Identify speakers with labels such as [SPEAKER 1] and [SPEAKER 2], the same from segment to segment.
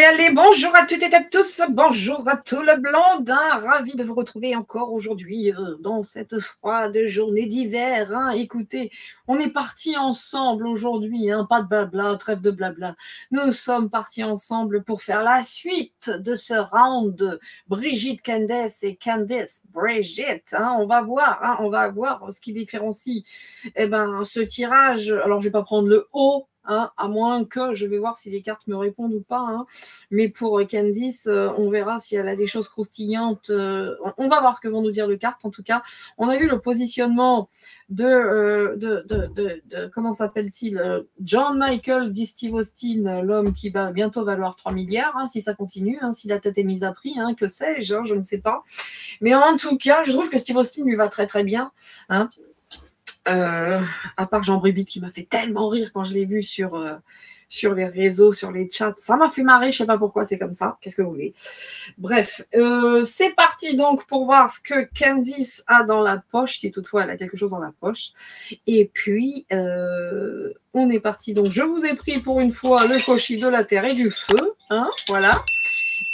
[SPEAKER 1] Allez, bonjour à toutes et à tous, bonjour à tout le Blondin, ravi de vous retrouver encore aujourd'hui dans cette froide journée d'hiver. Hein. Écoutez, on est partis ensemble aujourd'hui, hein, pas de blabla, trêve de blabla. Nous sommes partis ensemble pour faire la suite de ce round Brigitte Candace et Candace Brigitte. Hein. On va voir ce qui différencie ce tirage. Alors, je vais pas prendre le haut. Hein, à moins que je vais voir si les cartes me répondent ou pas. Hein. Mais pour Candice, on verra si elle a des choses croustillantes. On va voir ce que vont nous dire les cartes. En tout cas, on a vu le positionnement de comment s'appelle-t-il, John Michael dit Steve Austin, l'homme qui va bientôt valoir 3 milliards, hein, si ça continue, hein, si la tête est mise à prix, hein, que sais-je, hein, je ne sais pas. Mais en tout cas, je trouve que Steve Austin lui va très très bien. Hein. À part Jean Brubit qui m'a fait tellement rire quand je l'ai vu sur les réseaux, sur les chats. Ça m'a fait marrer, je ne sais pas pourquoi c'est comme ça. Qu'est-ce que vous voulez? Bref, c'est parti donc pour voir ce que Candice a dans la poche, si toutefois elle a quelque chose dans la poche. Et puis, on est parti. Donc, je vous ai pris pour une fois le cochis de la terre et du feu. Hein, voilà.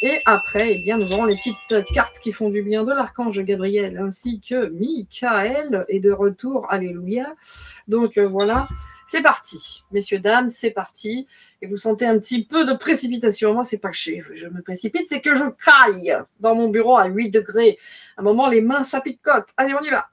[SPEAKER 1] Et après, eh bien, nous aurons les petites cartes qui font du bien de l'archange Gabriel ainsi que Michael est de retour. Alléluia. Donc voilà, c'est parti. Messieurs, dames, c'est parti. Et vous sentez un petit peu de précipitation. Moi, c'est pas que je me précipite, c'est que je caille dans mon bureau à 8 degrés. À un moment, les mains, ça picote. Allez, on y va.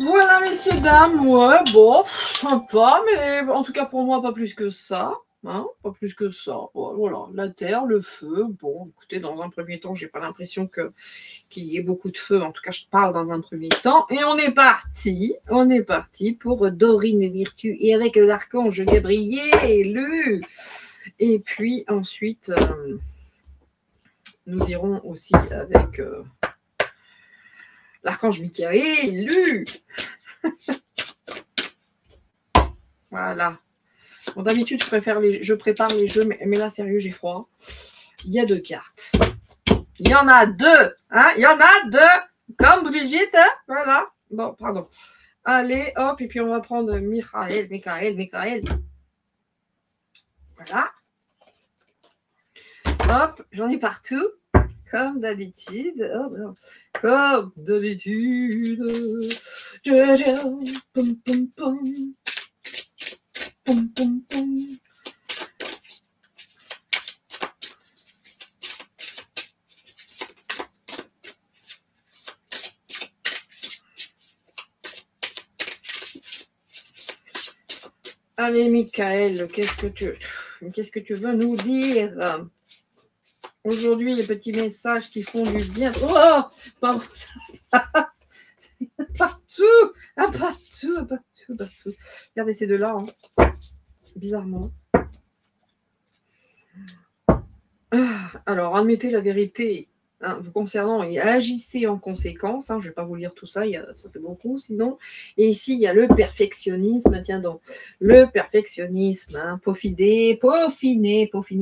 [SPEAKER 1] Voilà, messieurs, dames, ouais, bon, sympa, mais en tout cas pour moi, pas plus que ça. Hein, pas plus que ça. Voilà, la terre, le feu. Bon, écoutez, dans un premier temps, j'ai pas l'impression qu'il y ait beaucoup de feu. En tout cas, je parle dans un premier temps. Et on est parti pour Dorine et Virtue et avec l'archange Gabriel. Et puis ensuite, nous irons aussi avec l'archange Michael. Voilà. Bon, d'habitude, je prépare les jeux, mais là, sérieux, j'ai froid. Il y a 2 cartes. Il y en a 2. Hein, il y en a 2. Comme Brigitte. Hein, voilà. Bon, pardon. Allez, hop. Et puis, on va prendre Michael. Voilà. Hop. J'en ai partout. Comme d'habitude. Oh, non. Comme d'habitude. Pum, pum, pum. Pum, pum, pum. Allez, Michael, qu'est-ce que tu veux nous dire aujourd'hui? Les petits messages qui font du bien. Oh, par où ça passe? Partout. Regardez ces deux-là, hein. Bizarrement. Alors, admettez la vérité hein, vous concernant et agissez en conséquence. Hein, je ne vais pas vous lire tout ça, ça fait beaucoup sinon. Et ici, il y a le perfectionnisme. Tiens donc, le perfectionnisme. Hein, peaufiner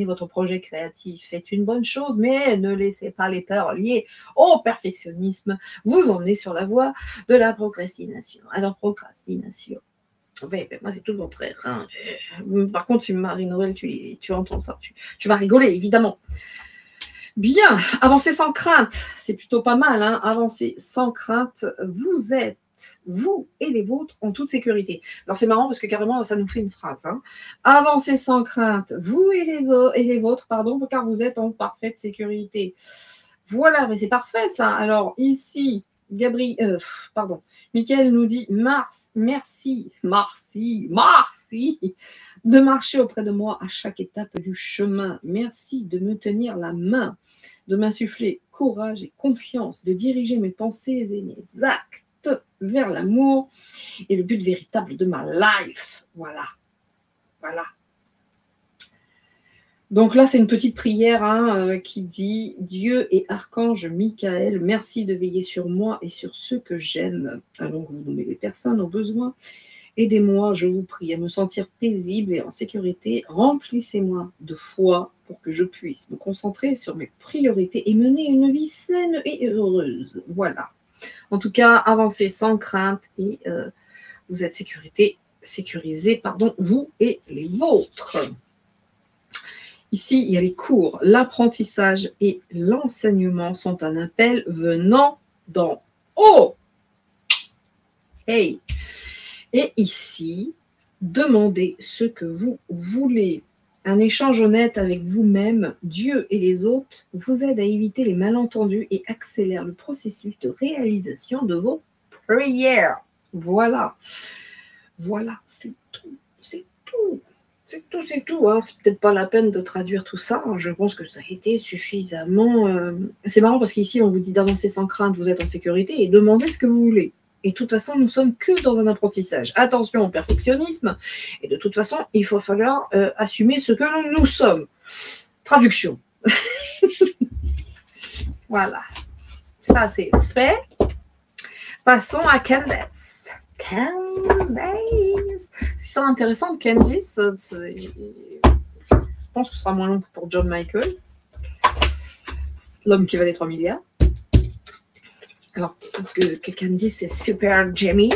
[SPEAKER 1] votre projet créatif est une bonne chose, mais ne laissez pas les peurs liées au perfectionnisme vous emmener sur la voie de la procrastination. Alors, procrastination. Oui, moi, c'est tout le contraire. Hein. Par contre, Marie-Noël, tu entends ça. Tu vas rigoler, évidemment. Bien, avancer sans crainte. C'est plutôt pas mal. Hein. Avancer sans crainte. Vous êtes, vous et les vôtres, en toute sécurité. Alors, c'est marrant parce que carrément, ça nous fait une phrase. Hein. Avancer sans crainte. Vous et les vôtres, car vous êtes en parfaite sécurité. Voilà, mais c'est parfait, ça. Alors, ici... Pardon. Michael nous dit merci de marcher auprès de moi à chaque étape du chemin. Merci de me tenir la main, de m'insuffler courage et confiance, de diriger mes pensées et mes actes vers l'amour et le but véritable de ma life. Voilà. Donc là, c'est une petite prière qui dit « Dieu et Archange Michael, merci de veiller sur moi et sur ceux que j'aime. » Alors, vous nommez les personnes au besoin. Aidez-moi, je vous prie, à me sentir paisible et en sécurité. Remplissez-moi de foi pour que je puisse me concentrer sur mes priorités et mener une vie saine et heureuse. Voilà. En tout cas, avancez sans crainte et vous êtes sécurisés, vous et les vôtres. Ici, il y a les cours. L'apprentissage et l'enseignement sont un appel venant d'en haut. Hey! Et ici, demandez ce que vous voulez. Un échange honnête avec vous-même, Dieu et les autres vous aide à éviter les malentendus et accélère le processus de réalisation de vos prières. Voilà. Voilà, c'est tout. C'est tout. C'est tout. Hein. C'est peut-être pas la peine de traduire tout ça. Je pense que ça a été suffisamment... C'est marrant parce qu'ici, on vous dit d'avancer sans crainte, vous êtes en sécurité et demandez ce que vous voulez. Et de toute façon, nous sommes que dans un apprentissage. Attention au perfectionnisme. Et de toute façon, il faut falloir assumer ce que nous sommes. Traduction. Voilà. Ça, c'est fait. Passons à Candace. C'est ça intéressant, Candice. Je pense que ce sera moins long que pour John Michael, l'homme qui valait 3 milliards. Alors, peut-être que Candice c'est Super Jamie.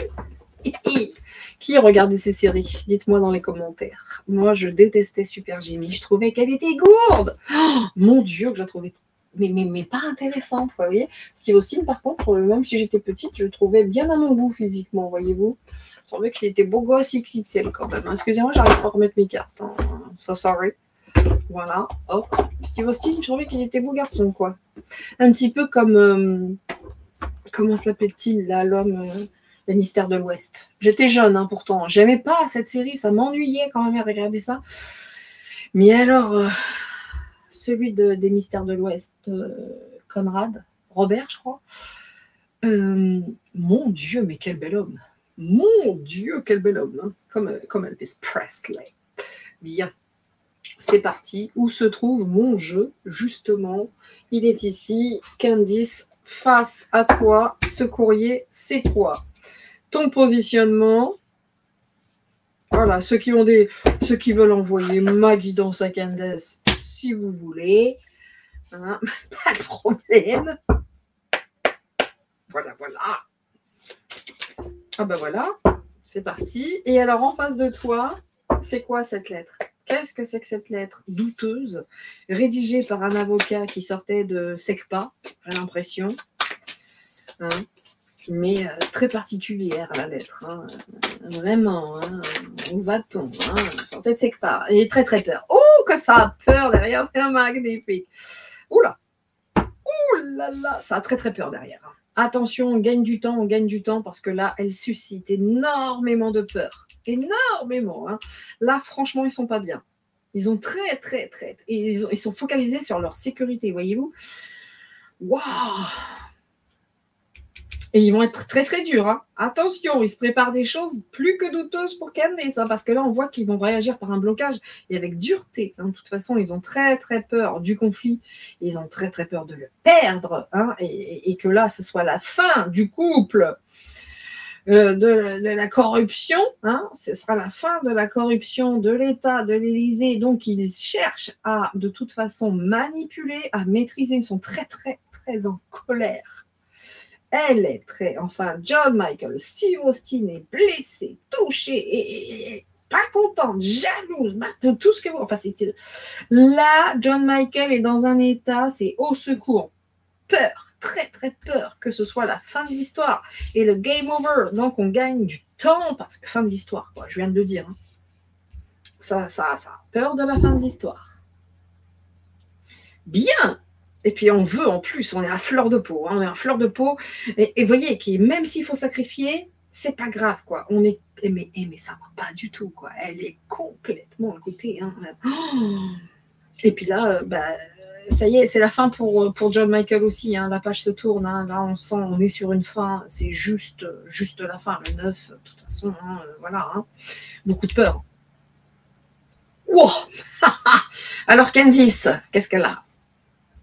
[SPEAKER 1] Qui regardait ces séries? Dites-moi dans les commentaires. Moi, je détestais Super Jamie. Je trouvais qu'elle était gourde. Oh, mon Dieu, que je la trouvais mais pas intéressante, vous voyez. Steve Austin, par contre, même si j'étais petite, je le trouvais bien à mon goût physiquement, voyez-vous. Je trouvais qu'il était beau gosse XXL quand même. Excusez-moi, j'arrive pas à remettre mes cartes. Hein. So sorry. Voilà, hop. Steve Austin, je trouvais qu'il était beau garçon, quoi. Un petit peu comme... comment s'appelle-t-il, là, l'homme... Les Mystères de l'Ouest. J'étais jeune, hein, pourtant. J'aimais pas cette série, ça m'ennuyait quand même à regarder ça. Mais alors... celui des Mystères de l'Ouest, Conrad, Robert, je crois. Mon Dieu, mais quel bel homme. Mon Dieu, quel bel homme. Hein. Comme Elvis Presley. Bien. C'est parti. Où se trouve mon jeu, justement? Il est ici. Candice, face à toi. Ce courrier, c'est quoi? Ton positionnement. Voilà, ceux qui veulent envoyer ma guidance à Candace, si vous voulez, hein, pas de problème. Voilà. Ah ben voilà, c'est parti. Et alors en face de toi, c'est quoi cette lettre? Qu'est-ce que c'est que cette lettre douteuse, rédigée par un avocat qui sortait de SECPA, j'ai l'impression, hein, mais très particulière la lettre, hein, vraiment, hein, où va-t-on, hein, sortait de SECPA, il est très très peur. Oh, que ça a peur derrière, c'est magnifique. Oula, oulala, ça a très très peur derrière. Hein. Attention, on gagne du temps parce que là, elle suscite énormément de peur. Énormément. Hein. Là, franchement, ils sont pas bien. Ils ont très. Et ils sont focalisés sur leur sécurité, voyez-vous. Waouh! Et ils vont être très très durs. Hein. Attention, ils se préparent des choses plus que douteuses pour Candace, hein, parce que là, on voit qu'ils vont réagir par un blocage et avec dureté. Hein. De toute façon, ils ont très très peur du conflit. Ils ont très très peur de le perdre. Hein, et que là, ce soit la fin du couple, de la corruption. Hein, ce sera la fin de la corruption de l'État, de l'Élysée. Donc, ils cherchent à, de toute façon, manipuler, à maîtriser. Ils sont très très très en colère. Elle est John Michael, Steve Austin est blessé, touché, et pas contente, jalouse, tout ce que vous... Enfin, c'était... Là, John Michael est dans un état, c'est au secours, peur, très très peur que ce soit la fin de l'histoire et le game over. Donc, on gagne du temps parce que fin de l'histoire, quoi, je viens de le dire. Hein. Ça a peur de la fin de l'histoire. Bien. Et puis on veut en plus, on est à fleur de peau, hein, on est à fleur de peau. Et voyez, même s'il faut sacrifier, c'est pas grave, quoi. On est, mais ça va pas du tout, quoi. Elle est complètement à côté. Hein. Et puis là, ça y est, c'est la fin pour John Michael aussi. Hein. La page se tourne. Hein. Là, on sent, on est sur une fin. C'est juste la fin. Le 9, de toute façon, hein, voilà. Hein. Beaucoup de peur. Wow. Alors Candice, qu'est-ce qu'elle a?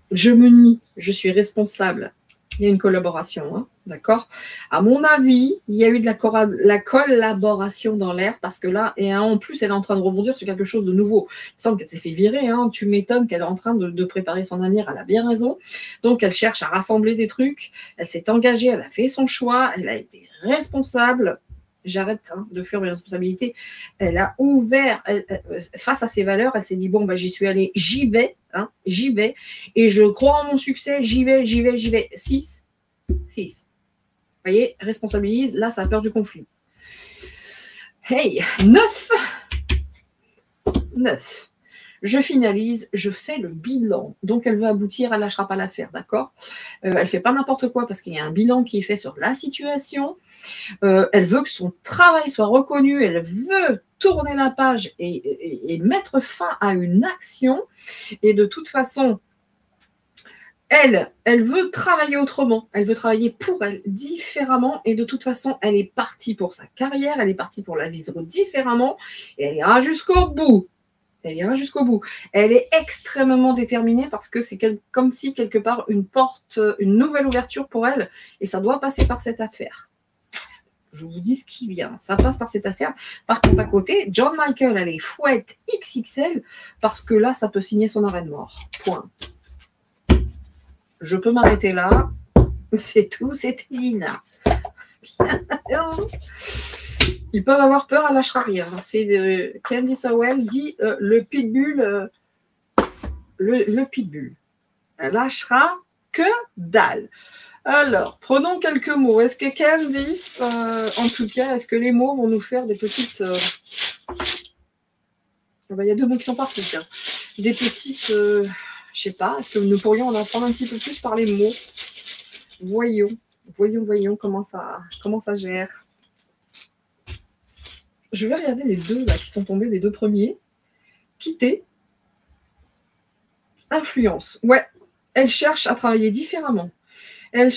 [SPEAKER 1] Je me nie, je suis responsable. Il y a une collaboration, hein, d'accord? À mon avis, il y a eu de la collaboration dans l'air parce que là, et en plus, elle est en train de rebondir sur quelque chose de nouveau. Il semble qu'elle s'est fait virer. Hein, tu m'étonnes qu'elle est en train de préparer son avenir. Elle a bien raison. Donc, elle cherche à rassembler des trucs. Elle s'est engagée, elle a fait son choix. Elle a été responsable. J'arrête de fuir mes responsabilités. Elle a ouvert, face à ses valeurs, elle s'est dit, bon, j'y suis allée, j'y vais, hein, j'y vais, et je crois en mon succès, j'y vais. 6. Vous voyez, responsabilise, là, ça a peur du conflit. Hey, 9. Je finalise, je fais le bilan. Donc, elle veut aboutir, elle ne lâchera pas l'affaire, d'accord? Elle ne fait pas n'importe quoi parce qu'il y a un bilan qui est fait sur la situation. Elle veut que son travail soit reconnu. Elle veut tourner la page et mettre fin à une action. Et de toute façon, elle veut travailler autrement. Elle veut travailler pour elle, différemment. Et de toute façon, elle est partie pour sa carrière. Elle est partie pour la vivre différemment. Et elle ira jusqu'au bout. Elle est extrêmement déterminée parce que c'est comme si, quelque part, une nouvelle ouverture pour elle. Et ça doit passer par cette affaire. Je vous dis ce qui vient. Ça passe par cette affaire. Par contre, à côté, John Michael, elle est fouette XXL parce que là, ça peut signer son arrêt de mort. Point. Je peux m'arrêter là. C'est tout. C'était Lina. Ils peuvent avoir peur, elle lâchera rien. C'est Candice Howell dit le pitbull, le pitbull. Elle lâchera que dalle. Alors, prenons quelques mots. Est-ce que Candice, en tout cas, est-ce que les mots vont nous faire des petites... il y a 2 mots qui sont partis. Tiens. Des petites... je sais pas, est-ce que nous pourrions en apprendre un petit peu plus par les mots? Voyons comment ça gère. Je vais regarder les 2 là qui sont tombés, les 2 premiers. Quitter. Influence. Ouais, elle cherche à travailler différemment. En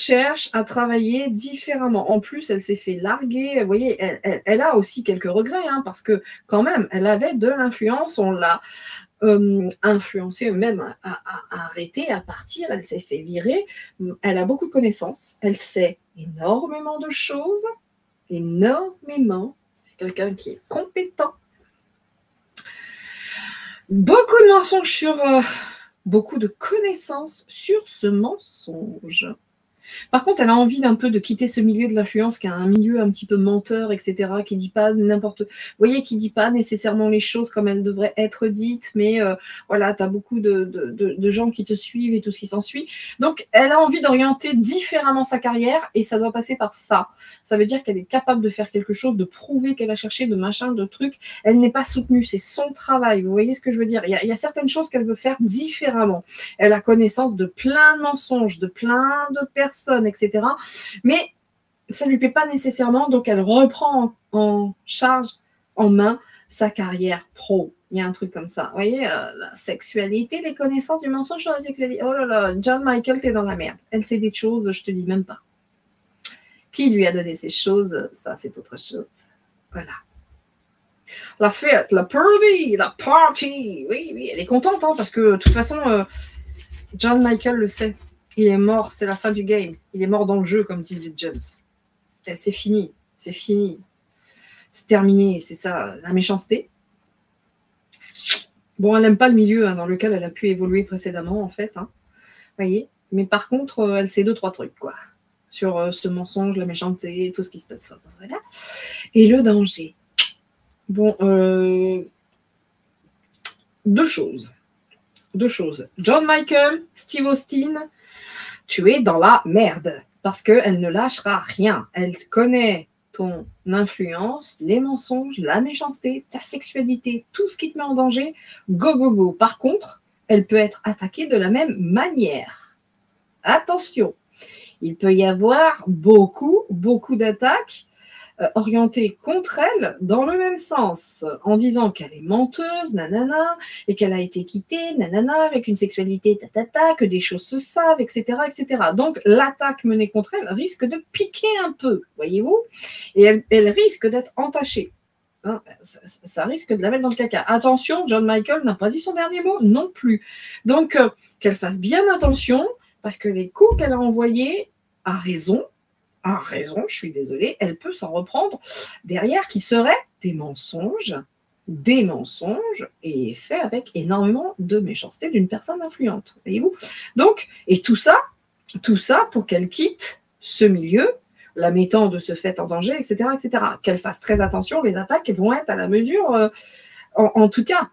[SPEAKER 1] plus, elle s'est fait larguer. Vous voyez, elle a aussi quelques regrets, hein, parce que quand même, elle avait de l'influence. On l'a influencée même à arrêter, à partir. Elle s'est fait virer. Elle a beaucoup de connaissances. Elle sait énormément de choses. Énormément. Quelqu'un qui est compétent. Beaucoup de mensonges beaucoup de connaissances sur ce mensonge. Par contre, elle a envie d'un peu de quitter ce milieu de l'influence, qui est un milieu un petit peu menteur, etc., qui dit pas n'importe... Vous voyez, qui dit pas nécessairement les choses comme elles devraient être dites, mais voilà, tu as beaucoup de gens qui te suivent et tout ce qui s'ensuit. Donc, elle a envie d'orienter différemment sa carrière et ça doit passer par ça. Ça veut dire qu'elle est capable de faire quelque chose, de prouver qu'elle a cherché, de machin, de trucs. Elle n'est pas soutenue, c'est son travail. Vous voyez ce que je veux dire? Il y a certaines choses qu'elle veut faire différemment. Elle a connaissance de plein de mensonges, de plein de personnes, etc. Mais ça ne lui plaît pas nécessairement, donc elle reprend en charge, en main, sa carrière pro. Il y a un truc comme ça. Vous voyez, la sexualité, les connaissances du mensonge sur la sexualité. Oh là là, John Michael, t'es dans la merde. Elle sait des choses, je te dis même pas. Qui lui a donné ces choses? Ça, c'est autre chose. Voilà. La fête, la party, Oui, elle est contente, hein, parce que de toute façon, John Michael le sait. Il est mort, c'est la fin du game. Il est mort dans le jeu, comme disait Jones. C'est fini, c'est terminé, c'est ça, la méchanceté. Bon, elle n'aime pas le milieu dans lequel elle a pu évoluer précédemment, en fait. Hein. Voyez. Mais par contre, elle sait 2-3 trucs, quoi. Sur ce mensonge, la méchanceté, tout ce qui se passe. Voilà. Et le danger. Bon, 2 choses. John Michael, Steve Austin, tu es dans la merde parce qu'elle ne lâchera rien. Elle connaît ton influence, les mensonges, la méchanceté, ta sexualité, tout ce qui te met en danger. Go, go, go. Par contre, elle peut être attaquée de la même manière. Attention, il peut y avoir beaucoup d'attaques orientée contre elle dans le même sens, en disant qu'elle est menteuse, nanana, et qu'elle a été quittée, nanana, avec une sexualité tatata, que des choses se savent, etc., etc. Donc, l'attaque menée contre elle risque de piquer un peu, voyez-vous, et elle risque d'être entachée. Hein, ça risque de la mettre dans le caca. Attention, John Michael n'a pas dit son dernier mot non plus. Donc, qu'elle fasse bien attention, parce que les coups qu'elle a envoyés, a raison, je suis désolée, elle peut s'en reprendre derrière qui seraient des mensonges et faits avec énormément de méchanceté d'une personne influente, voyez-vous. Donc, et tout ça pour qu'elle quitte ce milieu, la mettant de ce fait en danger, etc., etc. Qu'elle fasse très attention, les attaques vont être à la mesure, en tout cas,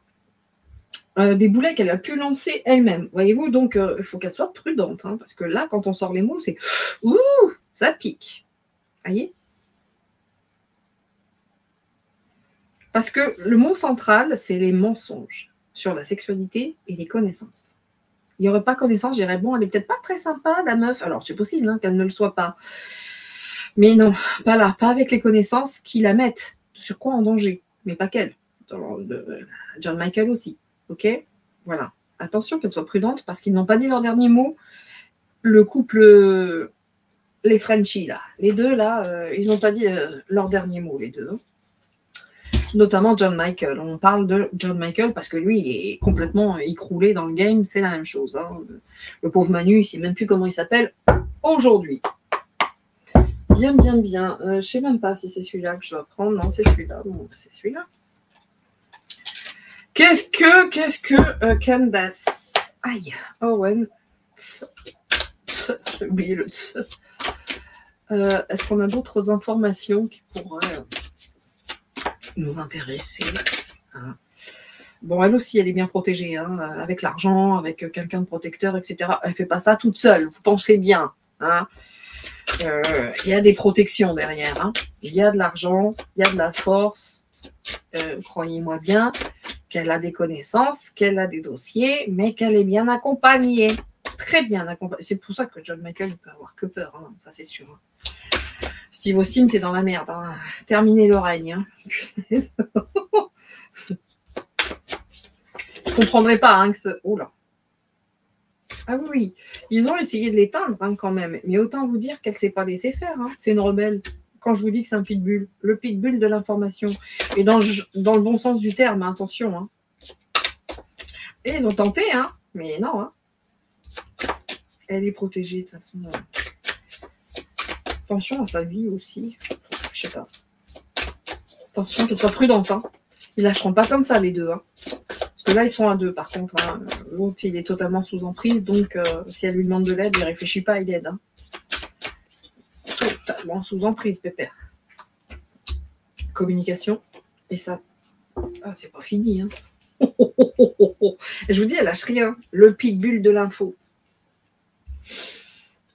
[SPEAKER 1] des boulets qu'elle a pu lancer elle-même, voyez-vous. Donc, il faut qu'elle soit prudente, hein, parce que là, quand on sort les mots, c'est « ouh !» Ça pique. Voyez? Parce que le mot central, c'est les mensonges sur la sexualité et les connaissances. Il n'y aurait pas connaissance, je dirais, bon, elle est peut-être pas très sympa, la meuf. Alors, c'est possible hein, qu'elle ne le soit pas. Mais non, pas là, pas avec les connaissances qui la mettent sur quoi en danger. Mais pas qu'elle. John Michael aussi. OK? Voilà. Attention qu'elle soit prudente parce qu'ils n'ont pas dit leur dernier mot. Le couple... les Frenchies, là, les deux, là, ils n'ont pas dit leur dernier mot, les deux. Notamment John Michael. On parle de John Michael parce que lui, il est complètement écroulé dans le game, c'est la même chose. Hein. Le pauvre Manu, il ne sait même plus comment il s'appelle aujourd'hui. Bien. Je ne sais même pas si c'est celui-là que je dois prendre. Non, c'est celui-là. Bon, c'est celui-là. Qu'est-ce que Candace Aïe, Owen. J'ai oublié le t. Est-ce qu'on a d'autres informations qui pourraient nous intéresser hein. Bon, elle aussi, elle est bien protégée, hein, avec l'argent, avec quelqu'un de protecteur, etc. Elle ne fait pas ça toute seule, vous pensez bien. Hein. Y a des protections derrière. Hein. Il y a de l'argent, il y a de la force. Croyez-moi bien qu'elle a des connaissances, qu'elle a des dossiers, mais qu'elle est bien accompagnée. Très bien accompagnée. C'est pour ça que John Michael ne peut avoir que peur, hein, ça c'est sûr. Hein. Steve Austin, t'es dans la merde. Hein. Terminez le règne. Hein. Je comprendrais pas hein, que ce... Oh là. Ah oui. Ils ont essayé de l'éteindre hein, quand même. Mais autant vous dire qu'elle ne s'est pas laissée faire. Hein. C'est une rebelle. Quand je vous dis que c'est un pitbull. Le pitbull de l'information. Et dans le bon sens du terme, hein, attention. Hein. Et ils ont tenté, hein. Mais non. Hein. Elle est protégée de toute façon. Attention à sa vie aussi. Je sais pas. Attention qu'elle soit prudente. Hein. Ils lâcheront pas comme ça les deux. Hein. Parce que là, ils sont à deux par contre. Hein. L'autre, il est totalement sous emprise. Donc, si elle lui demande de l'aide, il ne réfléchit pas, il aide. Hein. Totalement sous emprise, pépère. Communication. Et ça... Ah, c'est pas fini. Hein. Je vous dis, elle lâche rien. Le pitbull de l'info.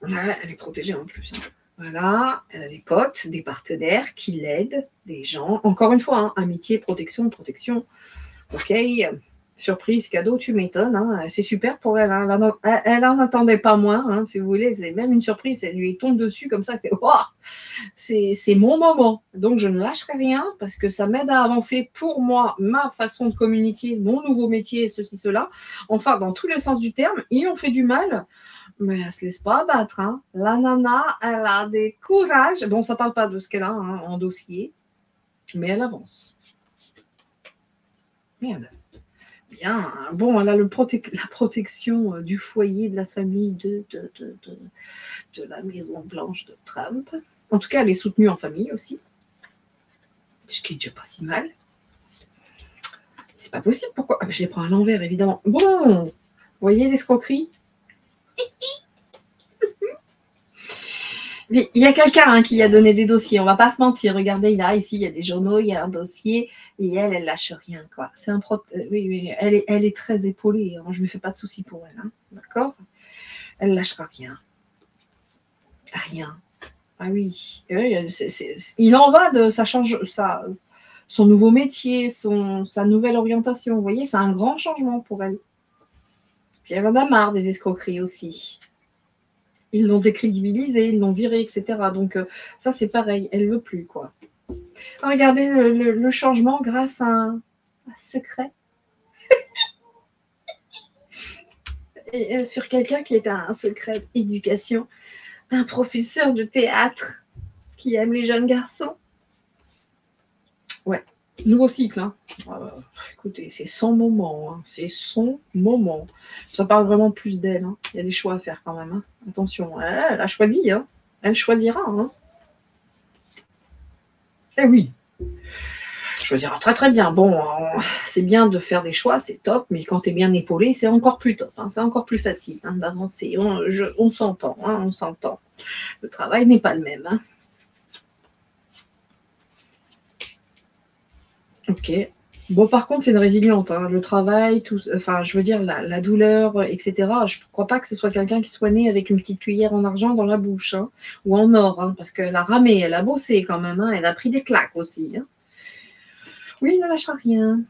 [SPEAKER 1] Ouais, elle est protégée en plus. Hein. Voilà, elle a des potes, des partenaires qui l'aident, des gens. Encore une fois, hein, amitié, protection. Ok, surprise, cadeau, tu m'étonnes. Hein. C'est super pour elle. Hein. Elle n'en attendait pas moins, hein, si vous voulez. C'est même une surprise. Elle lui tombe dessus comme ça. Elle fait wow, c'est mon moment. Donc, je ne lâcherai rien parce que ça m'aide à avancer pour moi, ma façon de communiquer, mon nouveau métier, ceci, cela. Enfin, dans tous les sens du terme, ils ont fait du mal. Mais elle ne se laisse pas abattre. Hein. La nana, elle a des courages. Bon, ça ne parle pas de ce qu'elle a hein, en dossier, mais elle avance. Merde. Bien. Bon, elle a la protection du foyer, de la famille, de la Maison Blanche de Trump. En tout cas, elle est soutenue en famille aussi. Ce qui est déjà pas si mal. C'est pas possible. Pourquoi je les prends à l'envers, évidemment. Bon, vous voyez l'escroquerie. Il y a quelqu'un hein, qui a donné des dossiers, on va pas se mentir. Regardez, là, ici, il y a des journaux, il y a un dossier, et elle lâche rien, quoi. C'est un oui, elle est très épaulée. Hein. Je me fais pas de soucis pour elle, hein. D'accord. Elle lâchera rien. Rien. Ah oui. Il en va de son nouveau métier, sa nouvelle orientation. Vous voyez, c'est un grand changement pour elle. Puis elle en a marre des escroqueries aussi. Ils l'ont décrédibilisé, ils l'ont viré, etc. Donc ça, c'est pareil, elle veut plus, quoi. Regardez le changement grâce à un secret. Et sur quelqu'un qui est un secret d'éducation, un professeur de théâtre qui aime les jeunes garçons. Ouais, nouveau cycle. Hein. Écoutez, c'est son moment. Hein. C'est son moment. Ça parle vraiment plus d'elle. Hein. Il y a des choix à faire quand même. Hein. Attention, elle a choisi. Hein. Elle choisira. Hein. Eh oui. Choisira très très bien. Bon, c'est bien de faire des choix, c'est top, mais quand tu es bien épaulé, c'est encore plus top. Hein. C'est encore plus facile hein, d'avancer. On s'entend. Hein, on s'entend. Le travail n'est pas le même. Hein. Ok. Bon, par contre, c'est une résiliente. Hein. Le travail, tout, enfin, je veux dire, la douleur, etc. Je ne crois pas que ce soit quelqu'un qui soit né avec une petite cuillère en argent dans la bouche, hein, ou en or, hein, parce qu'elle a ramé, elle a bossé quand même, hein, elle a pris des claques aussi. Hein. Oui, il ne lâchera rien.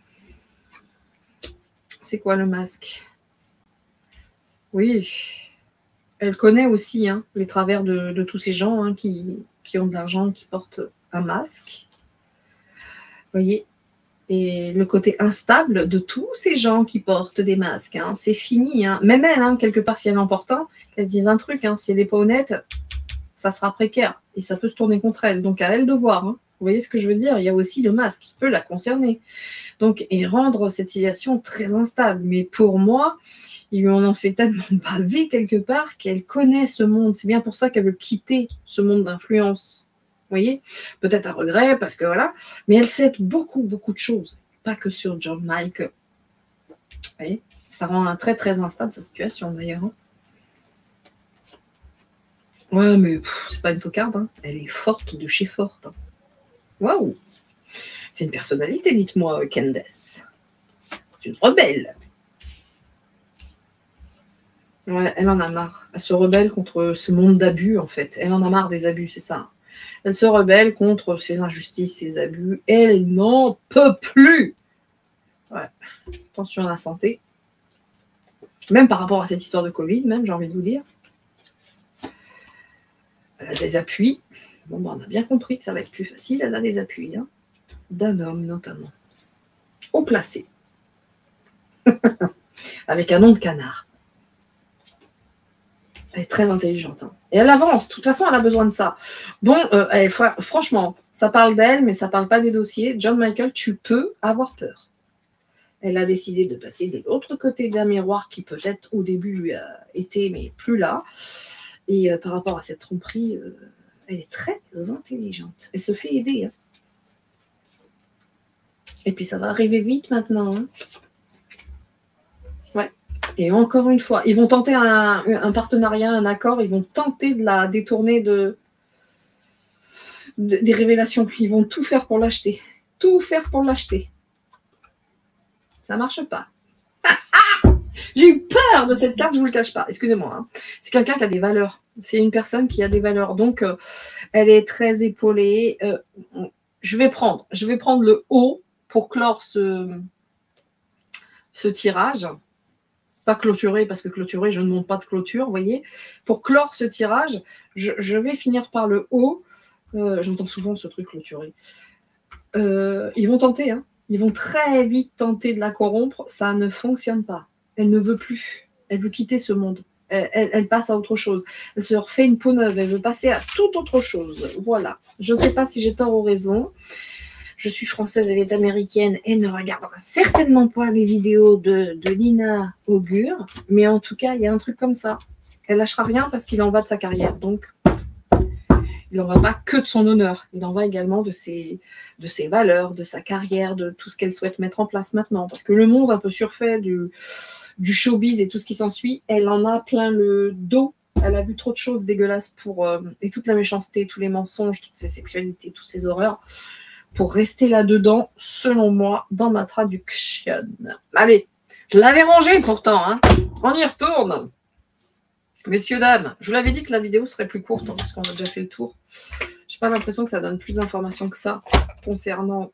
[SPEAKER 1] C'est quoi le masque? Oui. Elle connaît aussi hein, les travers de tous ces gens hein, qui ont de l'argent, qui portent un masque. Vous voyez? Et le côté instable de tous ces gens qui portent des masques, hein, c'est fini. Hein. Même elle, hein, quelque part, si elle en porte un, qu'elle se dise un truc, hein, si elle n'est pas honnête, ça sera précaire. Et ça peut se tourner contre elle. Donc, à elle de voir. Hein. Vous voyez ce que je veux dire? Il y a aussi le masque qui peut la concerner. Donc, et rendre cette situation très instable. Mais pour moi, ils lui en ont fait tellement baver quelque part qu'elle connaît ce monde. C'est bien pour ça qu'elle veut quitter ce monde d'influence. Vous voyez? Peut-être à regret, parce que voilà. Mais elle sait beaucoup, beaucoup de choses. Pas que sur John Michael. Vous voyez? Ça rend très, très instable sa situation, d'ailleurs. Hein. Ouais, mais c'est pas une tocarde. Hein. Elle est forte de chez forte. Hein. Waouh! C'est une personnalité, dites-moi, Candace. C'est une rebelle. Ouais, elle en a marre. Elle se rebelle contre ce monde d'abus, en fait. Elle en a marre des abus, c'est ça. Elle se rebelle contre ces injustices, ces abus. Elle n'en peut plus. Ouais. Attention à la santé. Même par rapport à cette histoire de Covid, même, j'ai envie de vous dire. Elle a des appuis. Bon, on a bien compris que ça va être plus facile. Elle a des appuis, hein. D'un homme, notamment. Haut placé. Avec un nom de canard. Elle est très intelligente. Hein. Et elle avance. De toute façon, elle a besoin de ça. Bon, franchement, ça parle d'elle, mais ça ne parle pas des dossiers. John Michael, tu peux avoir peur. Elle a décidé de passer de l'autre côté d'un miroir qui peut-être au début était, mais plus là. Et par rapport à cette tromperie, elle est très intelligente. Elle se fait aider. Hein. Et puis ça va arriver vite maintenant. Hein. Ouais. Et encore une fois, ils vont tenter un partenariat, un accord, ils vont tenter de la détourner des révélations. Ils vont tout faire pour l'acheter. Tout faire pour l'acheter. Ça marche pas. J'ai eu peur de cette carte, je ne vous le cache pas. Excusez-moi. Hein. C'est quelqu'un qui a des valeurs. C'est une personne qui a des valeurs. Donc, elle est très épaulée. Je vais prendre le haut pour clore ce tirage. Pas clôturer, parce que clôturer, je ne monte pas de clôture, vous voyez. Pour clore ce tirage, je vais finir par le haut. J'entends souvent ce truc clôturer. Ils vont tenter, hein. Ils vont très vite tenter de la corrompre. Ça ne fonctionne pas. Elle ne veut plus. Elle veut quitter ce monde. Elle passe à autre chose. Elle se refait une peau neuve. Elle veut passer à toute autre chose. Voilà. Je ne sais pas si j'ai tort ou raison. Je suis française, elle est américaine. Elle ne regardera certainement pas les vidéos de Lina Augure. Mais en tout cas, il y a un truc comme ça. Elle lâchera rien parce qu'il en va de sa carrière. Donc, il n'en va pas que de son honneur. Il en va également de ses valeurs, de sa carrière, de tout ce qu'elle souhaite mettre en place maintenant. Parce que le monde un peu surfait du showbiz et tout ce qui s'ensuit, elle en a plein le dos. Elle a vu trop de choses dégueulasses et toute la méchanceté, tous les mensonges, toutes ces sexualités, toutes ces horreurs, pour rester là-dedans, selon moi, dans ma traduction. Allez, je l'avais rangé pourtant. Hein. On y retourne. Messieurs, dames, je vous l'avais dit que la vidéo serait plus courte, hein, parce qu'on a déjà fait le tour. Je n'ai pas l'impression que ça donne plus d'informations que ça concernant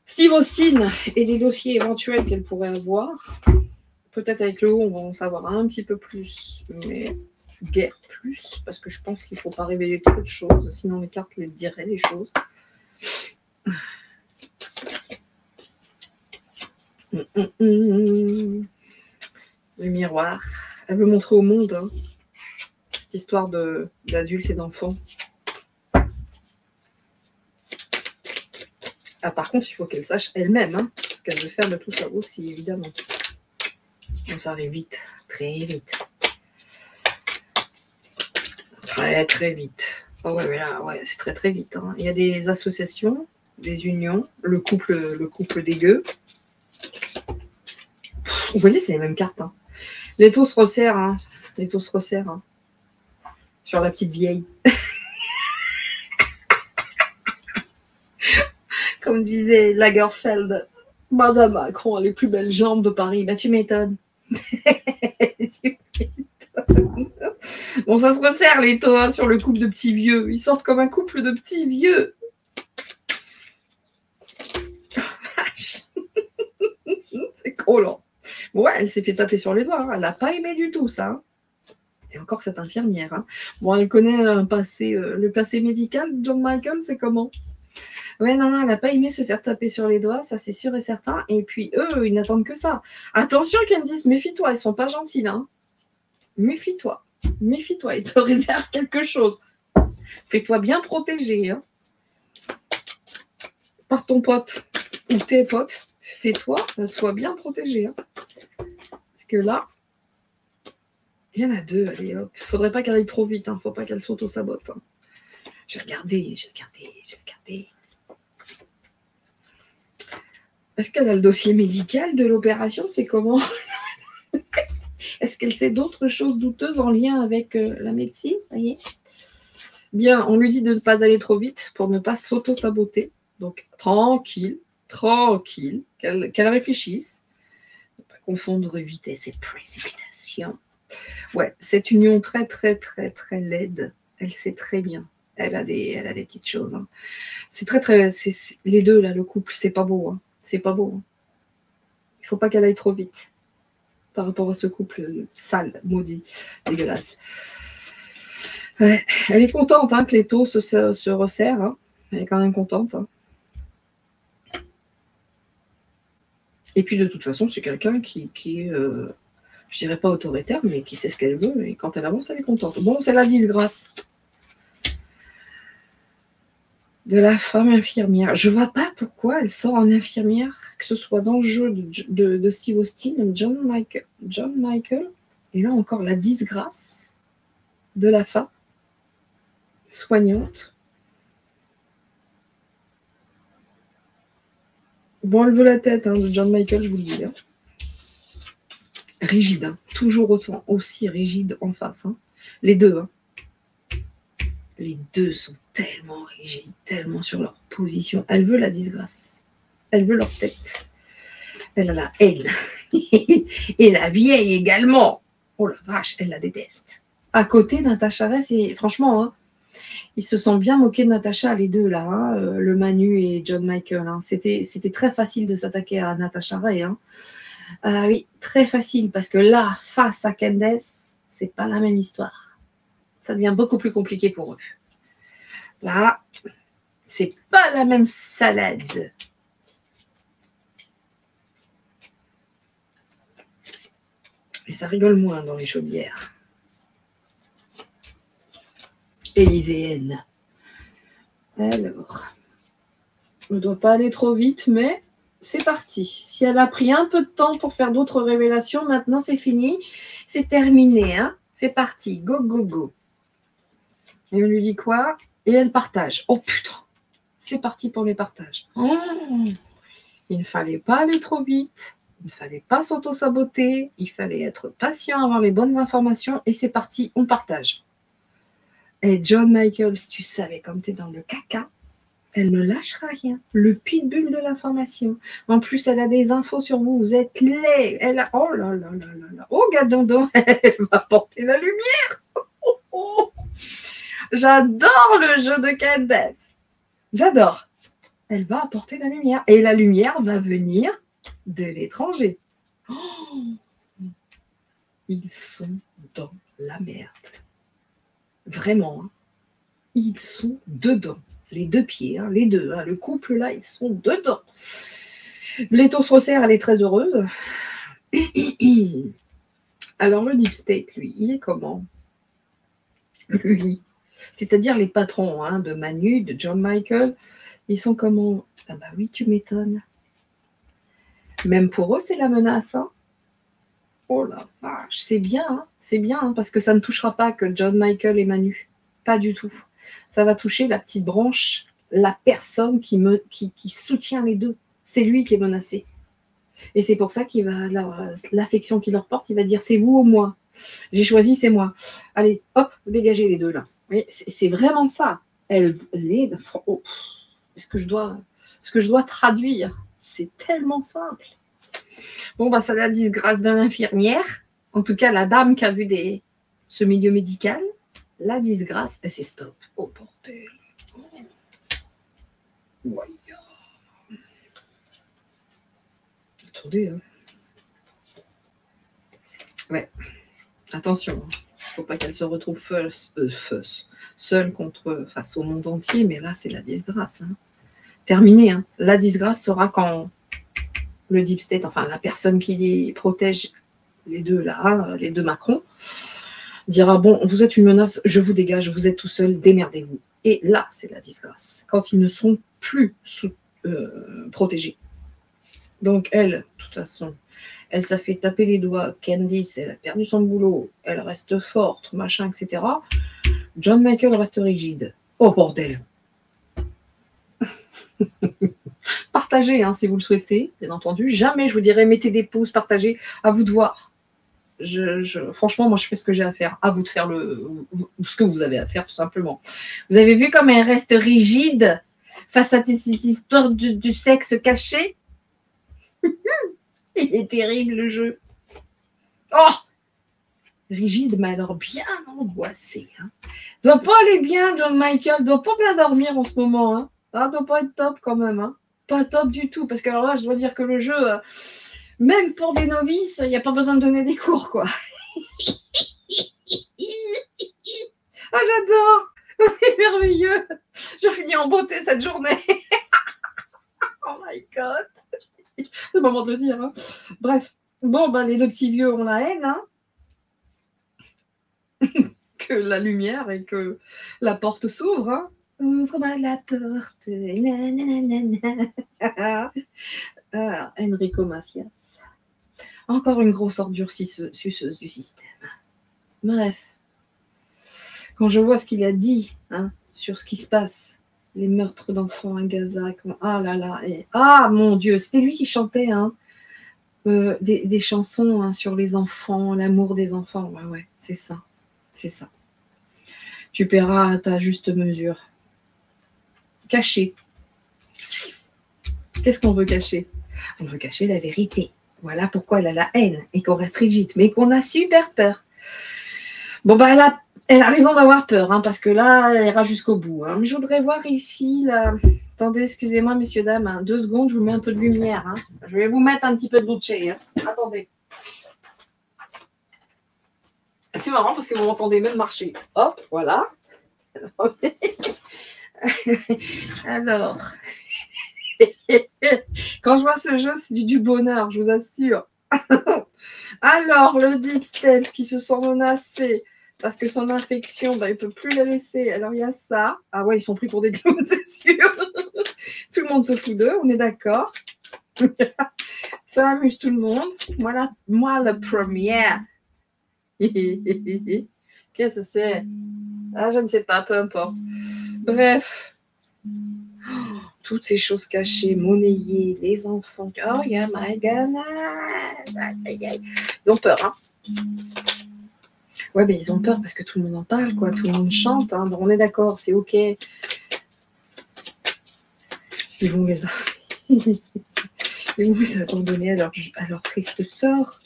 [SPEAKER 1] Steve Austin et des dossiers éventuels qu'elle pourrait avoir. Peut-être avec le haut, on va en savoir un petit peu plus, mais guère plus, parce que je pense qu'il ne faut pas révéler trop de choses, sinon les cartes les diraient les choses. Le miroir. Elle veut montrer au monde hein, cette histoire d'adultes et d'enfants. Ah, par contre, il faut qu'elle sache elle-même hein, ce qu'elle veut faire de tout ça aussi, évidemment. Donc, ça arrive vite, très vite. Très, très vite. Oh ouais, mais là, ouais, c'est très, très vite. Hein. Il y a des associations, des unions, le couple dégueu. Vous voyez, c'est les mêmes cartes. Hein. Les taux se resserrent. Hein. Les taux se resserrent. Hein. Sur la petite vieille. Comme disait Lagerfeld, Madame Macron a les plus belles jambes de Paris. Bah, tu m'étonnes. Bon, ça se resserre les taux hein, sur le couple de petits vieux. Ils sortent comme un couple de petits vieux. C'est collant. Bon, ouais, elle s'est fait taper sur les doigts. Hein. Elle n'a pas aimé du tout ça. Hein. Et encore cette infirmière. Hein. Bon, elle connaît le passé médical de John Michael, c'est comment? Ouais, non, elle n'a pas aimé se faire taper sur les doigts, ça c'est sûr et certain. Et puis eux, ils n'attendent que ça. Attention, Candice, méfie-toi, ils sont pas gentils là. Hein. Méfie-toi, méfie-toi, ils te réservent quelque chose. Fais-toi bien protéger. Hein. Par ton pote ou tes potes, fais-toi, sois bien protégé. Hein. Parce que là, il y en a deux, allez hop. Faudrait pas qu'elle aille trop vite, hein. Faut pas qu'elle s'auto-sabote. Hein. J'ai regardé. Est-ce qu'elle a le dossier médical de l'opération? C'est comment? Est-ce qu'elle sait d'autres choses douteuses en lien avec la médecine? Voyez. Bien, on lui dit de ne pas aller trop vite pour ne pas s'auto-saboter. Donc, tranquille, qu'elle réfléchisse. Ne pas confondre vitesse et précipitation. Ouais, cette union très, très, très, très laide, elle sait très bien. Elle a des petites choses. Hein. C'est très, très... les deux, là, le couple, c'est pas beau. Hein. C'est pas beau. Hein. Il ne faut pas qu'elle aille trop vite par rapport à ce couple sale, maudit, dégueulasse. Ouais. Elle est contente hein, que les taux se resserrent. Hein. Elle est quand même contente. Hein. Et puis, de toute façon, c'est quelqu'un qui est, je dirais pas autoritaire, mais qui sait ce qu'elle veut. Et quand elle avance, elle est contente. Bon, c'est la disgrâce de la femme infirmière. Je vois pas pourquoi elle sort en infirmière, que ce soit dans le jeu de Steve Austin, John Michael, et là encore la disgrâce de la femme soignante. Bon, elle veut la tête hein, de John Michael, je vous le dis. Hein. Rigide, hein. Toujours autant, aussi rigide en face. Hein. Les deux. Hein. Les deux sont tellement rigides, tellement sur leur position. Elle veut la disgrâce. Elle veut leur tête. Elle a la haine. Et la vieille également. Oh la vache, elle la déteste. À côté, Natacha Ray, c'est franchement, hein, ils se sont bien moqués de Natacha, les deux là, hein, le Manu et John Michael. Hein. C'était très facile de s'attaquer à Natacha Ray. Hein. Oui, très facile, parce que là, face à Candace, c'est pas la même histoire. Ça devient beaucoup plus compliqué pour eux. Là, c'est pas la même salade. Et ça rigole moins dans les chaudières. Élyséenne. Alors, on ne doit pas aller trop vite, mais c'est parti. Si elle a pris un peu de temps pour faire d'autres révélations, maintenant c'est fini. C'est terminé. Hein. C'est parti. Go, go, go. Et on lui dit quoi? Et elle partage. Oh putain, c'est parti pour les partages. Oh, il ne fallait pas aller trop vite. Il ne fallait pas s'auto-saboter. Il fallait être patient, avoir les bonnes informations. Et c'est parti, on partage. Et John Michael, si tu savais comme tu es dans le caca, elle ne lâchera rien. Le pitbull de l'information. En plus, elle a des infos sur vous. Vous êtes laid. Elle a... Oh là là là là là. Oh, gadondon, elle va porter la lumière. Oh, oh. J'adore le jeu de Candace. J'adore. Elle va apporter la lumière. Et la lumière va venir de l'étranger. Oh, ils sont dans la merde. Vraiment, hein. Ils sont dedans. Les deux pieds, hein, les deux. Hein, le couple, là, ils sont dedans. Leto se resserre, elle est très heureuse. Alors, le Deep State, lui, il est comment? Lui, c'est-à-dire les patrons hein, de Manu, de John Michael, ils sont comment? Ah bah oui, tu m'étonnes. Même pour eux, c'est la menace. Hein. Oh la vache, c'est bien, hein, parce que ça ne touchera pas que John Michael et Manu. Pas du tout. Ça va toucher la petite branche, la personne qui soutient les deux. C'est lui qui est menacé. Et c'est pour ça qu'il va, l'affection qu'il leur porte, il va dire c'est vous ou moi. J'ai choisi, c'est moi. Allez, hop, dégagez les deux là. C'est vraiment ça. Oh, ce que je dois traduire, c'est tellement simple. Bon, bah, ça la disgrâce de l'infirmière. En tout cas, la dame qui a vu ce milieu médical, la disgrâce, c'est stop. Oh, bordel. Oh. Attendez. Hein. Ouais. Attention. Faut pas qu'elle se retrouve seule face au monde entier, mais là, c'est la disgrâce. Hein. Terminé. Hein. La disgrâce sera quand le Deep State, enfin la personne qui les protège, les deux là, hein, les deux Macron, dira bon, vous êtes une menace, je vous dégage, vous êtes tout seul, démerdez-vous. Et là, c'est la disgrâce, quand ils ne sont plus protégés. Donc elle, de toute façon, elle s'est fait taper les doigts, Candice, elle a perdu son boulot, elle reste forte, machin, etc. John Michael reste rigide. Oh bordel. Partagez hein, si vous le souhaitez, bien entendu. Jamais je vous dirais mettez des pouces, partagez, à vous de voir. Franchement, moi je fais ce que j'ai à faire. À vous de faire ce que vous avez à faire, tout simplement. Vous avez vu comme elle reste rigide face à cette histoire du sexe caché? Il est terrible le jeu. Oh! Rigide, mais alors bien angoissé. Hein. Doit pas aller bien, John Michael. Doit pas bien dormir en ce moment. Hein. Ah, doit pas être top quand même. Hein. Pas top du tout. Parce que alors là, je dois dire que le jeu, même pour des novices, il n'y a pas besoin de donner des cours, quoi. Ah, j'adore. C'est merveilleux. Je finis en beauté cette journée. Oh my God. C'est le moment de le dire. Hein. Bref. Bon, ben, les deux petits vieux ont la haine, hein. Que la lumière et que la porte s'ouvre. Hein. Ouvre-moi la porte. Enrico Macias. Encore une grosse ordure suceuse du système. Bref. Quand je vois ce qu'il a dit hein, sur ce qui se passe, les meurtres d'enfants à Gaza, ah là là, ah mon Dieu, c'était lui qui chantait hein, des chansons hein, sur les enfants, l'amour des enfants. Ouais, c'est ça. C'est ça. Tu paieras à ta juste mesure. Cacher. Qu'est-ce qu'on veut cacher? On veut cacher la vérité. Voilà pourquoi elle a la haine et qu'on reste rigide, mais qu'on a super peur. Bon, bah, elle a raison d'avoir peur, hein, parce que là, elle ira jusqu'au bout. Hein. Mais je voudrais voir ici, là... Attendez, excusez-moi, messieurs, dames, hein. 2 secondes, je vous mets un peu de lumière. Hein. Je vais vous mettre un petit peu de boucher. Hein. Attendez. C'est marrant parce que vous m'entendez même marcher. Hop, voilà. Alors, quand je vois ce jeu, c'est du bonheur, je vous assure. Alors, le Deep State qui se sent menacé parce que son infection, il ne peut plus la laisser. Alors, il y a ça. Ah ouais, ils sont pris pour des clowns, c'est sûr. Tout le monde se fout d'eux, on est d'accord. Ça amuse tout le monde. Moi, la première. Qu'est-ce que c'est? Ah, je ne sais pas, peu importe. Bref. Toutes ces choses cachées, monnayées, les enfants. Oh, yeah, my God. Ils ont peur, hein. Ouais, mais ils ont peur parce que tout le monde en parle, quoi. Tout le monde chante, hein. Bon, on est d'accord, c'est OK. Ils vont les abandonner à leur triste sort.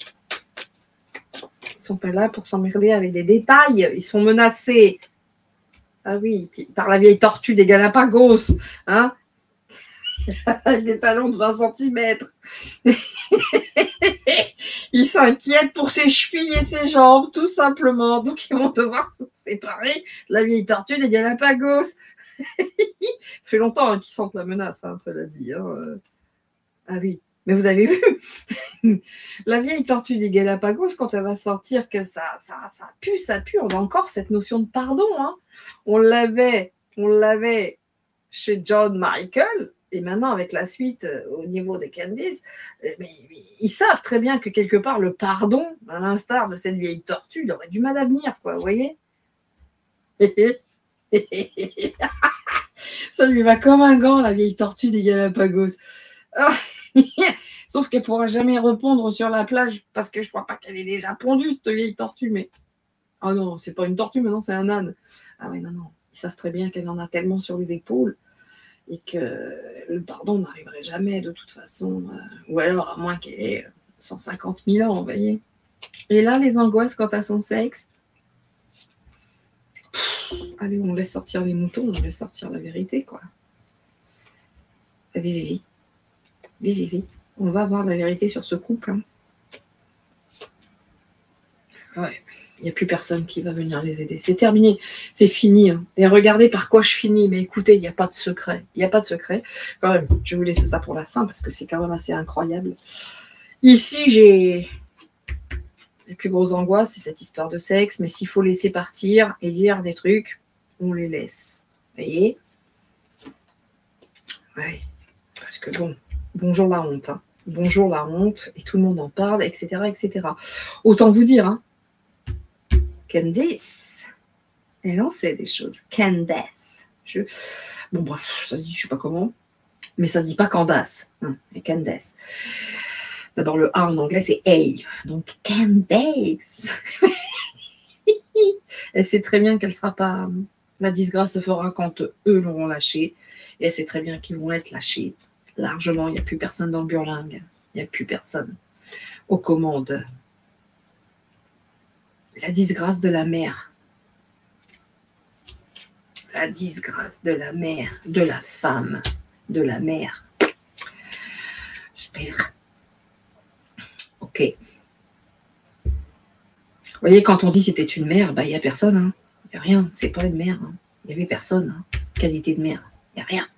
[SPEAKER 1] Ils sont pas là pour s'emmerder avec des détails. Ils sont menacés. Ah oui, puis par la vieille tortue des Galapagos, hein, avec des talons de 20 cm. Il s'inquiète pour ses chevilles et ses jambes, tout simplement. Donc, ils vont devoir se séparer. La vieille tortue des Galapagos. Ça fait longtemps qu'ils sentent la menace, hein, cela dit. Hein. Ah oui, mais vous avez vu la vieille tortue des Galapagos, quand elle va sortir, que ça pue. On a encore cette notion de pardon. Hein. On l'avait chez John Michael, et maintenant avec la suite au niveau des Candice, mais ils savent très bien que quelque part le pardon, à l'instar de cette vieille tortue, il aurait du mal à venir, quoi, vous voyez. Ça lui va comme un gant, la vieille tortue des Galapagos. Sauf qu'elle ne pourra jamais répondre sur la plage, parce que je ne crois pas qu'elle ait déjà pondu, cette vieille tortue, mais... Oh non, c'est pas une tortue, maintenant c'est un âne. Ah oui, non. Ils savent très bien qu'elle en a tellement sur les épaules, et que le pardon n'arriverait jamais de toute façon, ou alors à moins qu'elle ait 150 000 ans, vous voyez. Et là, les angoisses quant à son sexe, allez, on laisse sortir les moutons, on laisse sortir la vérité, quoi. Vivi. On va avoir la vérité sur ce couple. Hein. Ouais. Il n'y a plus personne qui va venir les aider. C'est terminé, c'est fini. Hein. Et regardez par quoi je finis. Mais écoutez, il n'y a pas de secret. Quand même, je vais vous laisser ça pour la fin parce que c'est quand même assez incroyable. Ici, j'ai les plus grosses angoisses, c'est cette histoire de sexe. Mais s'il faut laisser partir et dire des trucs, on les laisse. Vous voyez ? Ouais. Parce que bon, bonjour la honte. Hein. Bonjour la honte. Et tout le monde en parle, etc. Autant vous dire, hein. Candice, elle en sait des choses. Candace. Bon, bref, ça se dit, je ne sais pas comment, mais ça ne se dit pas Candace. Et Candace. D'abord, le A en anglais, c'est A. Donc, Candace. Elle sait très bien qu'elle ne sera pas... La disgrâce se fera quand eux l'auront lâchée. Et elle sait très bien qu'ils vont être lâchés largement. Il n'y a plus personne dans le burlingue. Il n'y a plus personne aux commandes. La disgrâce de la mère. La disgrâce de la mère, de la femme, de la mère. Super. Ok. Vous voyez, quand on dit c'était une mère, il n'y a personne. Hein. Il n'y a rien. C'est pas une mère. Hein. Il n'y avait personne. Hein. Qualité de mère. Il n'y a rien.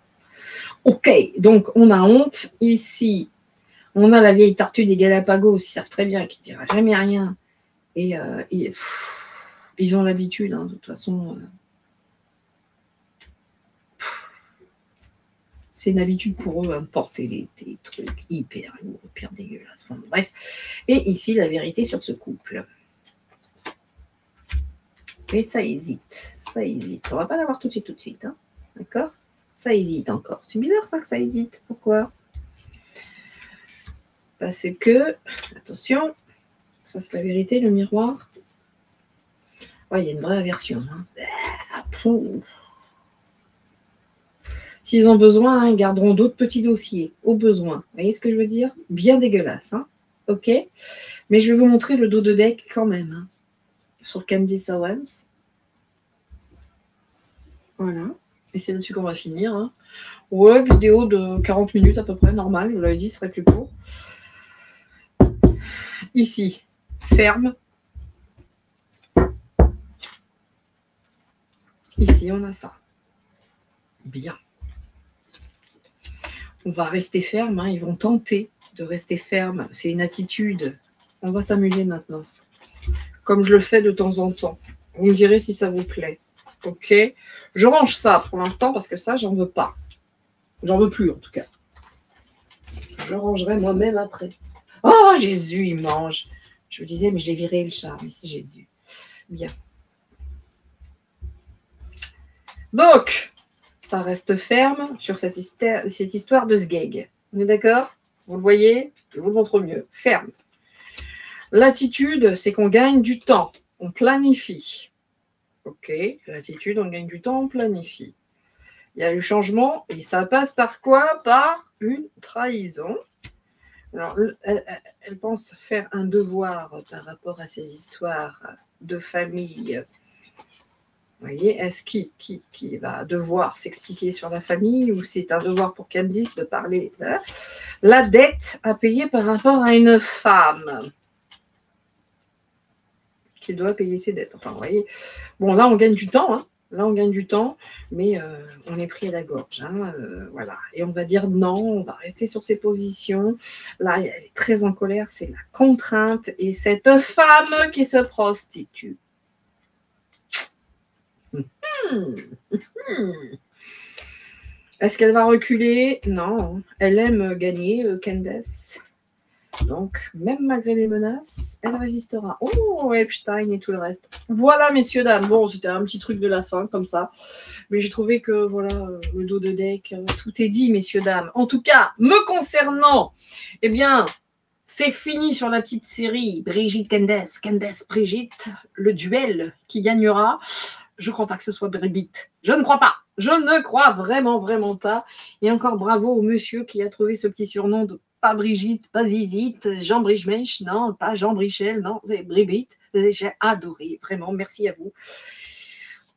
[SPEAKER 1] Ok. Donc, on a honte. Ici, on a la vieille tortue des Galapagos. Ils savent très bien qu'il ne dira jamais rien. Et ils ont l'habitude, hein, de toute façon. C'est une habitude pour eux, hein, de porter des trucs hyper dégueulasses. Enfin, bref. Et ici, la vérité sur ce couple. Et ça hésite. On ne va pas l'avoir tout de suite. Hein. D'accord ? Ça hésite encore. C'est bizarre ça que ça hésite. Pourquoi ? Parce que, attention, ça c'est la vérité, le miroir. Ouais, il y a une vraie aversion. Hein. S'ils ont besoin, hein, ils garderont d'autres petits dossiers, au besoin. Vous voyez ce que je veux dire ? Bien dégueulasse. Hein. Ok ? Mais je vais vous montrer le dos de deck quand même. Hein, sur Candice Owens. Voilà. Et c'est là-dessus qu'on va finir. Hein. Ouais, vidéo de 40 minutes à peu près, normal. Je vous l'avais dit, ce serait plus court. Ici, ferme. Ici, on a ça. Bien. On va rester ferme. Hein. Ils vont tenter de rester ferme. C'est une attitude. On va s'amuser maintenant. Comme je le fais de temps en temps. Vous me direz si ça vous plaît. Ok ? Je range ça pour l'instant parce que ça, j'en veux pas. J'en veux plus en tout cas. Je rangerai moi-même après. Oh, Jésus, il mange. Je me disais, mais j'ai viré le chat. Mais c'est Jésus. Bien. Donc, ça reste ferme sur cette histoire de sgeg. On est d'accord ? Vous le voyez ? Je vous le montre mieux. Ferme. L'attitude, c'est qu'on gagne du temps. On planifie. Ok, l'attitude, on gagne du temps, on planifie. Il y a le changement et ça passe par quoi ? Par une trahison. Alors, elle pense faire un devoir par rapport à ces histoires de famille. Vous voyez, est-ce qui va devoir s'expliquer sur la famille ou c'est un devoir pour Candice de parler ? Voilà. La dette à payer par rapport à une femme. qu'il doit payer ses dettes. Enfin, vous voyez. Bon, là, on gagne du temps, hein. Là, on gagne du temps, mais on est pris à la gorge. Hein, voilà. Et on va dire non, on va rester sur ses positions. Là, elle est très en colère, c'est la contrainte. Et cette femme qui se prostitue. Est-ce qu'elle va reculer? Non. Elle aime gagner, Candace. Donc, même malgré les menaces, elle résistera. Oh, Epstein et tout le reste. Voilà, messieurs, dames. Bon, c'était un petit truc de la fin, comme ça. Mais j'ai trouvé que, voilà, le dos de deck, tout est dit, messieurs, dames. En tout cas, me concernant, eh bien, c'est fini sur la petite série Brigitte Candace, Candace Brigitte, le duel qui gagnera. Je ne crois pas que ce soit Brigitte. Je ne crois pas. Je ne crois vraiment, vraiment pas. Et encore bravo au monsieur qui a trouvé ce petit surnom de pas Brigitte, pas Zizite, Jean Brichemèche, non, pas Jean Brichel, non, c'est Brigitte. J'ai adoré, vraiment, merci à vous.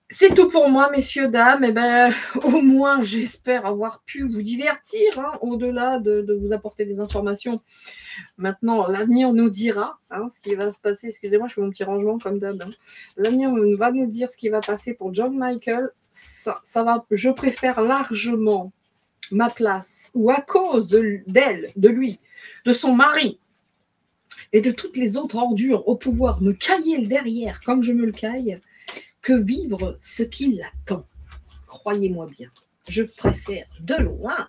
[SPEAKER 1] C'est tout pour moi, messieurs, dames. Et ben, au moins, j'espère avoir pu vous divertir, hein, au-delà de vous apporter des informations. Maintenant, l'avenir nous dira hein, ce qui va se passer. Excusez-moi, je fais mon petit rangement comme d'hab. Hein. L'avenir va nous dire ce qui va passer pour John Michael. Ça va, je préfère largement ma place, ou à cause d'elle, de lui, de son mari, et de toutes les autres ordures au pouvoir, me cailler le derrière comme je me le caille, que vivre ce qui l'attend. Croyez-moi bien, je préfère de loin,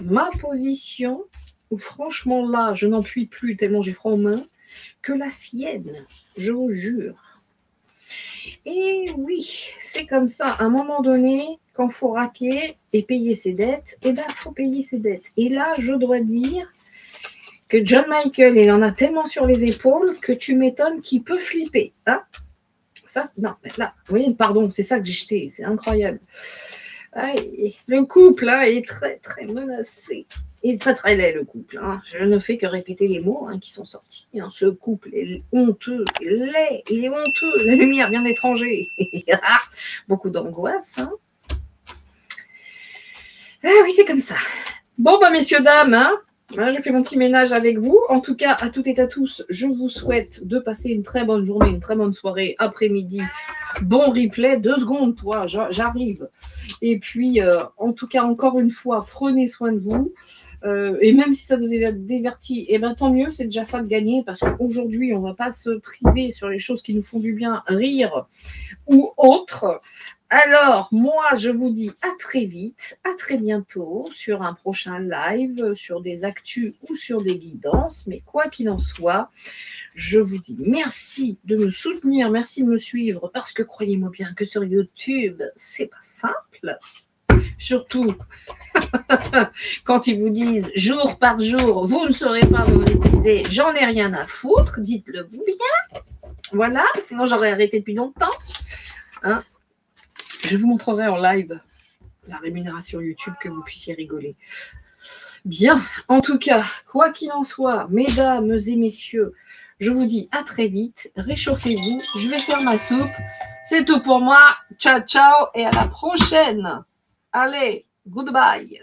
[SPEAKER 1] ma position, où franchement là, je n'en puis plus tellement j'ai froid aux mains, que la sienne, je vous jure. Et oui, c'est comme ça. À un moment donné, quand il faut raquer et payer ses dettes, eh ben, il faut payer ses dettes. Et là, je dois dire que John Michael, il en a tellement sur les épaules que tu m'étonnes qu'il peut flipper. Hein ça, non, mais là, vous voyez, pardon, c'est ça que j'ai jeté. C'est incroyable. Le couple hein, est très, très menacé. Il est très, très laid, le couple. Hein. Je ne fais que répéter les mots hein, qui sont sortis. Hein. Ce couple est honteux, laid, il est honteux. La lumière vient d'étranger. Beaucoup d'angoisse. Hein. Ah oui, c'est comme ça. Bon, bah, messieurs, dames, hein, je fais mon petit ménage avec vous. En tout cas, à toutes et à tous, je vous souhaite de passer une très bonne journée, une très bonne soirée, après-midi. Bon replay, 2 secondes, toi, j'arrive. Et puis, en tout cas, encore une fois, prenez soin de vous. Et même si ça vous a diverti, eh ben, tant mieux, c'est déjà ça de gagner, parce qu'aujourd'hui, on ne va pas se priver sur les choses qui nous font du bien, rire ou autre. Alors, moi, je vous dis à très vite, à très bientôt sur un prochain live, sur des actus ou sur des guidances. Mais quoi qu'il en soit, je vous dis merci de me soutenir, merci de me suivre, parce que croyez-moi bien que sur YouTube, c'est pas simple. Surtout quand ils vous disent jour par jour, vous ne serez pas monétisé, j'en ai rien à foutre, dites-le vous bien. Voilà, sinon j'aurais arrêté depuis longtemps. Hein. Je vous montrerai en live la rémunération YouTube que vous puissiez rigoler. Bien, en tout cas, quoi qu'il en soit, mesdames et messieurs, je vous dis à très vite, réchauffez-vous, je vais faire ma soupe. C'est tout pour moi, ciao ciao et à la prochaine. Allez, goodbye.